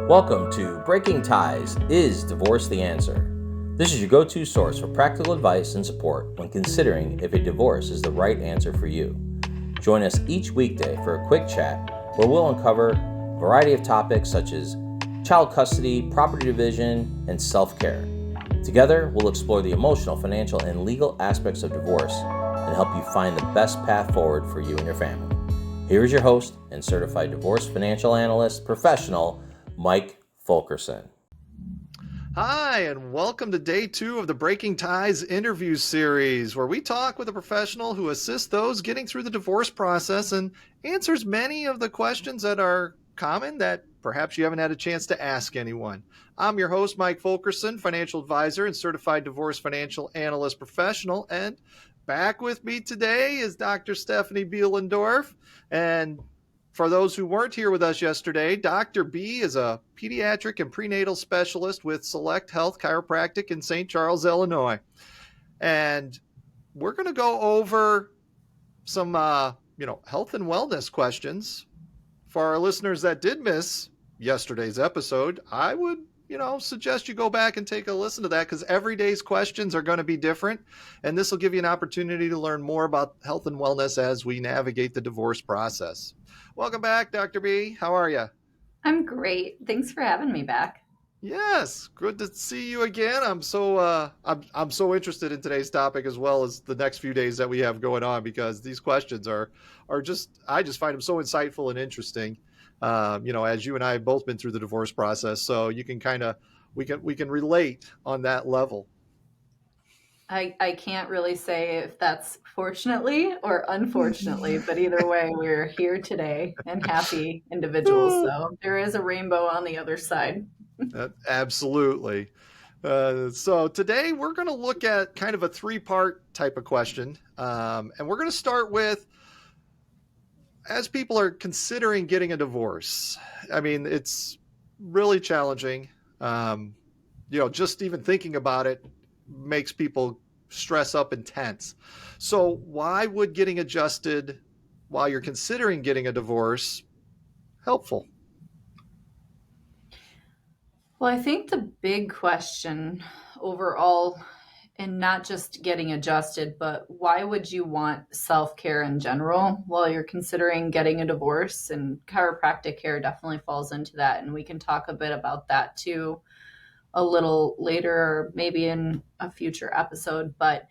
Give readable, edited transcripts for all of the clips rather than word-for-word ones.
Welcome to Breaking Ties, Is Divorce the Answer? This is your go-to source for practical advice and support when considering if a divorce is the right answer for you. Join us each weekday for a quick chat where we'll uncover a variety of topics such as child custody, property division, and self-care. Together, we'll explore the emotional, financial, and legal aspects of divorce and help you find the best path forward for you and your family. Here is your host and Certified Divorce Financial Analyst professional, Mike Fulkerson. Hi, and welcome to day 2 of the Breaking Ties interview series, where we talk with a professional who assists those getting through the divorce process and answers many of the questions that are common that perhaps you haven't had a chance to ask anyone. I'm your host, Mike Fulkerson, financial advisor and Certified Divorce Financial Analyst professional, and back with me today is Dr. Stephanie Beelendorf. And for those who weren't here with us yesterday, Dr. B is a pediatric and prenatal specialist with Select Health Chiropractic in St. Charles, Illinois. And we're going to go over some, health and wellness questions. For our listeners that did miss yesterday's episode, I would, suggest you go back and take a listen to that, because every day's questions are going to be different. And this will give you an opportunity to learn more about health and wellness as we navigate the divorce process. Welcome back, Dr. B. How are you? I'm great. Thanks for having me back. Yes, good to see you again. I'm so interested in today's topic, as well as the next few days that we have going on, because these questions are just, I just find them so insightful and interesting. As you and I have both been through the divorce process, so you can we can relate on that level. I can't really say if that's fortunately or unfortunately, but either way, we're here today and happy individuals. So there is a rainbow on the other side. Absolutely. So today we're going to look at kind of a 3-part type of question. And we're going to start with, as people are considering getting a divorce, I mean, it's really challenging. Just even thinking about it makes people stress up and tense. So why would getting adjusted while you're considering getting a divorce helpful? Well, I think the big question overall, and not just getting adjusted, but why would you want self-care in general while you're considering getting a divorce? And chiropractic care definitely falls into that. And we can talk a bit about that too a little later, or maybe in a future episode. But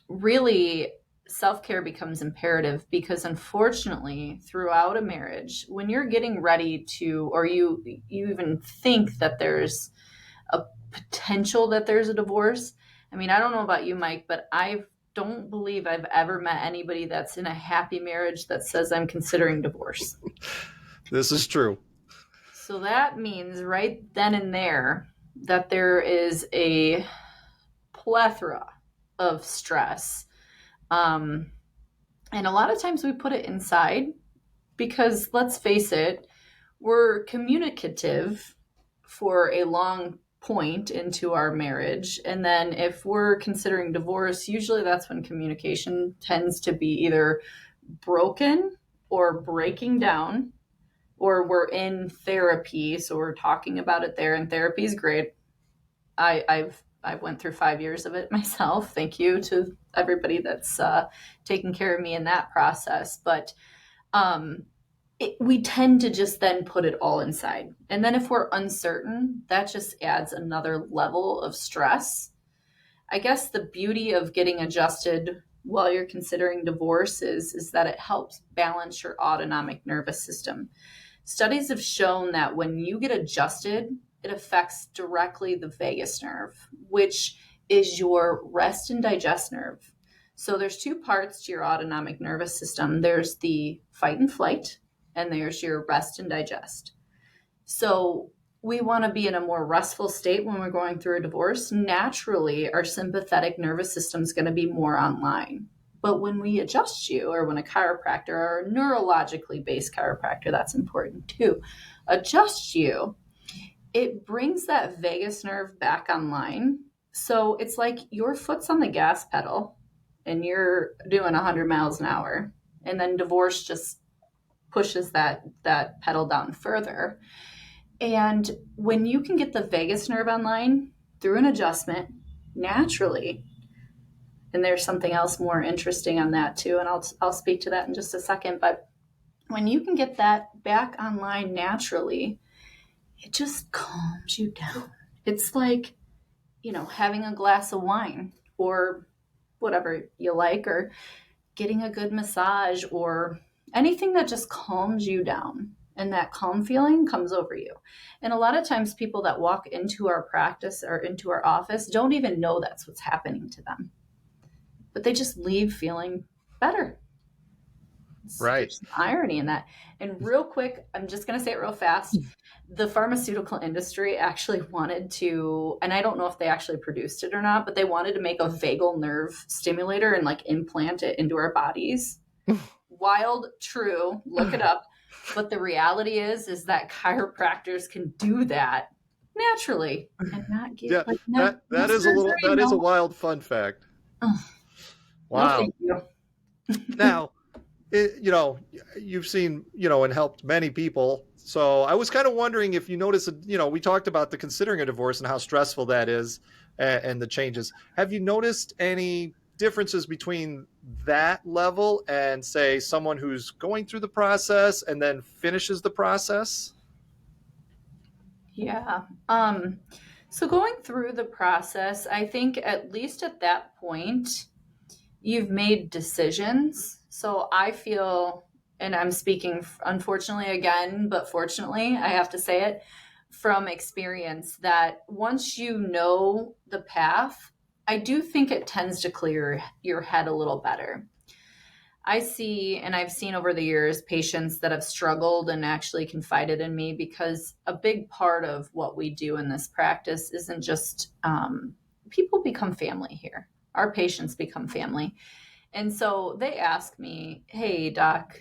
really, self-care becomes imperative, because unfortunately, throughout a marriage, when you're getting ready to, or you even think that there's a potential that there's a divorce. I mean, I don't know about you, Mike, but I don't believe I've ever met anybody that's in a happy marriage that says I'm considering divorce. This is true. So that means right then and there that there is a plethora of stress. And a lot of times we put it inside because, let's face it, we're communicative for a long point into our marriage. And then if we're considering divorce, usually that's when communication tends to be either broken or breaking down, or we're in therapy. So we're talking about it there, and therapy is great. I went through 5 years of it myself. Thank you to everybody that's taking care of me in that process. But we tend to just then put it all inside. And then if we're uncertain, that just adds another level of stress. I guess the beauty of getting adjusted while you're considering divorce is that it helps balance your autonomic nervous system. Studies have shown that when you get adjusted, it affects directly the vagus nerve, which is your rest and digest nerve. So there's 2 parts to your autonomic nervous system. There's the fight and flight, and there's your rest and digest. So we want to be in a more restful state when we're going through a divorce. Naturally, our sympathetic nervous system is going to be more online. But when we adjust you, or when a chiropractor, or a neurologically based chiropractor, that's important too, adjusts you, it brings that vagus nerve back online. So it's like your foot's on the gas pedal and you're doing 100 miles an hour, and then divorce just pushes that pedal down further. And when you can get the vagus nerve online through an adjustment naturally, and there's something else more interesting on that too, and I'll speak to that in just a second, but when you can get that back online naturally, it just calms you down. It's like, having a glass of wine or whatever you like, or getting a good massage, or anything that just calms you down. And that calm feeling comes over you. And a lot of times people that walk into our practice or into our office don't even know that's what's happening to them. But they just leave feeling better. Right. There's some irony in that. And real quick, I'm just going to say it real fast. The pharmaceutical industry actually wanted to, and I don't know if they actually produced it or not, but they wanted to make a vagal nerve stimulator and like implant it into our bodies. Wild, true, look it up. But the reality is that chiropractors can do that naturally and not give that is a wild fun fact. Oh, Wow. no, thank you. Now, you've seen, and helped many people. So I was kind of wondering if you notice, we talked about the considering a divorce and how stressful that is and the changes. Have you noticed any differences between that level and, say, someone who's going through the process and then finishes the process? Yeah. So going through the process, I think at least at that point, you've made decisions. So I feel, and I'm speaking unfortunately again, but fortunately, I have to say it from experience, that once you know the path, I do think it tends to clear your head a little better. I see, and I've seen over the years, patients that have struggled and actually confided in me, because a big part of what we do in this practice isn't just people become family here. Our patients become family. And so they ask me, hey, doc,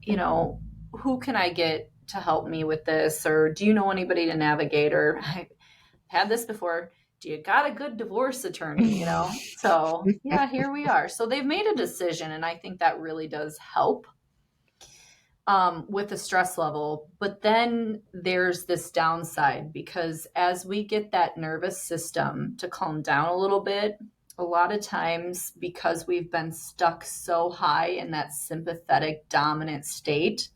who can I get to help me with this? Or do you know anybody to navigate? Or I had this before. Do you got a good divorce attorney? So yeah, here we are. So they've made a decision, and I think that really does help with the stress level. But then there's this downside, because as we get that nervous system to calm down a little bit, a lot of times, because we've been stuck so high in that sympathetic dominant state,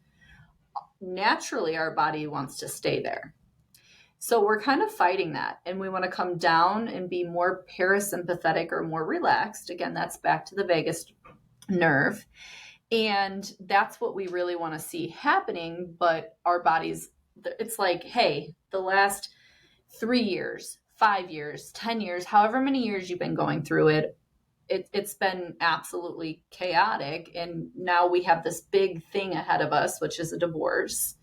naturally our body wants to stay there. So we're kind of fighting that, and we want to come down and be more parasympathetic or more relaxed. Again, that's back to the vagus nerve. And that's what we really want to see happening. But our bodies, it's like, hey, the last 3 years, 5 years, 10 years, however many years you've been going through it, it's been absolutely chaotic. And now we have this big thing ahead of us, which is a divorce.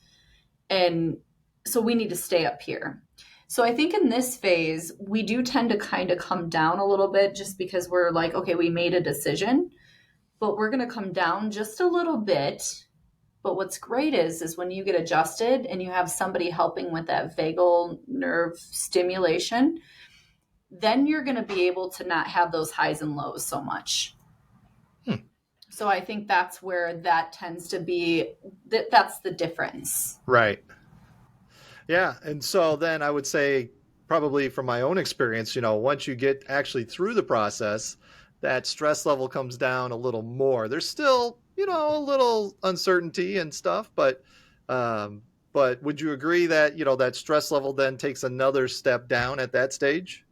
And so we need to stay up here. So I think in this phase, we do tend to kind of come down a little bit, just because we're like, okay, we made a decision, but we're going to come down just a little bit. But what's great is when you get adjusted and you have somebody helping with that vagal nerve stimulation, then you're going to be able to not have those highs and lows so much. So I think that's where that tends to be, that's the difference. Right. Yeah. And so then I would say, probably from my own experience, once you get actually through the process, that stress level comes down a little more. There's still, a little uncertainty and stuff, but would you agree that, that stress level then takes another step down at that stage?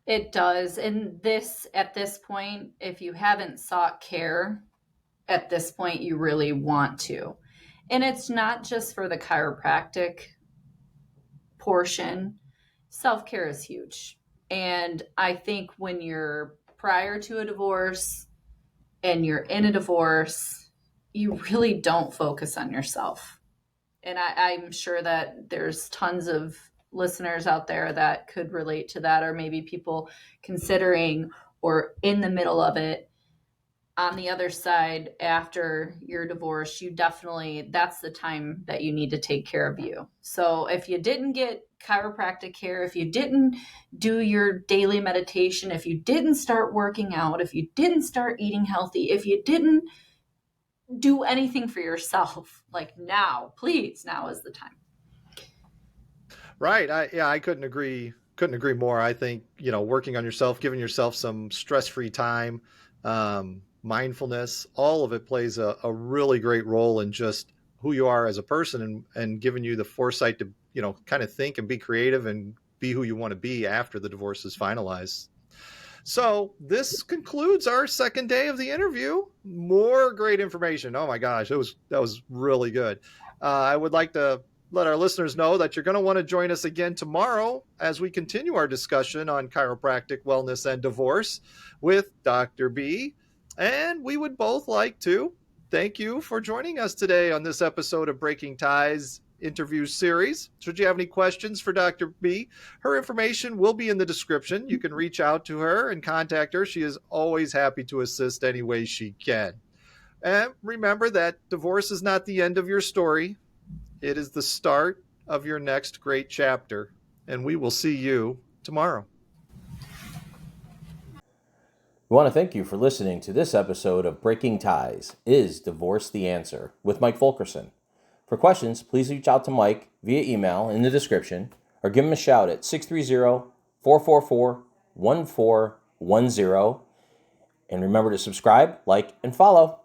It does. And at this point, if you haven't sought care at this point, you really want to. And it's not just for the chiropractic portion. Self-care is huge. And I think when you're prior to a divorce and you're in a divorce, you really don't focus on yourself. And I'm sure that there's tons of listeners out there that could relate to that, or maybe people considering or in the middle of it. On the other side, after your divorce, that's the time that you need to take care of you. So if you didn't get chiropractic care, if you didn't do your daily meditation, if you didn't start working out, if you didn't start eating healthy, if you didn't do anything for yourself. Like now, please, now is the time. Right. I couldn't agree more. I think, working on yourself, giving yourself some stress-free time, mindfulness, all of it plays a really great role in just who you are as a person and giving you the foresight to, kind of think and be creative and be who you want to be after the divorce is finalized. So this concludes our second day of the interview. More great information. Oh my gosh, that was really good. I would like to let our listeners know that you're going to want to join us again tomorrow as we continue our discussion on chiropractic wellness and divorce with Dr. B. And we would both like to thank you for joining us today on this episode of Breaking Ties interview series. Should you have any questions for Dr. B, her information will be in the description. You can reach out to her and contact her. She is always happy to assist any way she can. And remember that divorce is not the end of your story. It is the start of your next great chapter. And we will see you tomorrow. We want to thank you for listening to this episode of Breaking Ties, Is Divorce the Answer? With Mike Fulkerson. For questions, please reach out to Mike via email in the description or give him a shout at 630-444-1410. And remember to subscribe, like, and follow.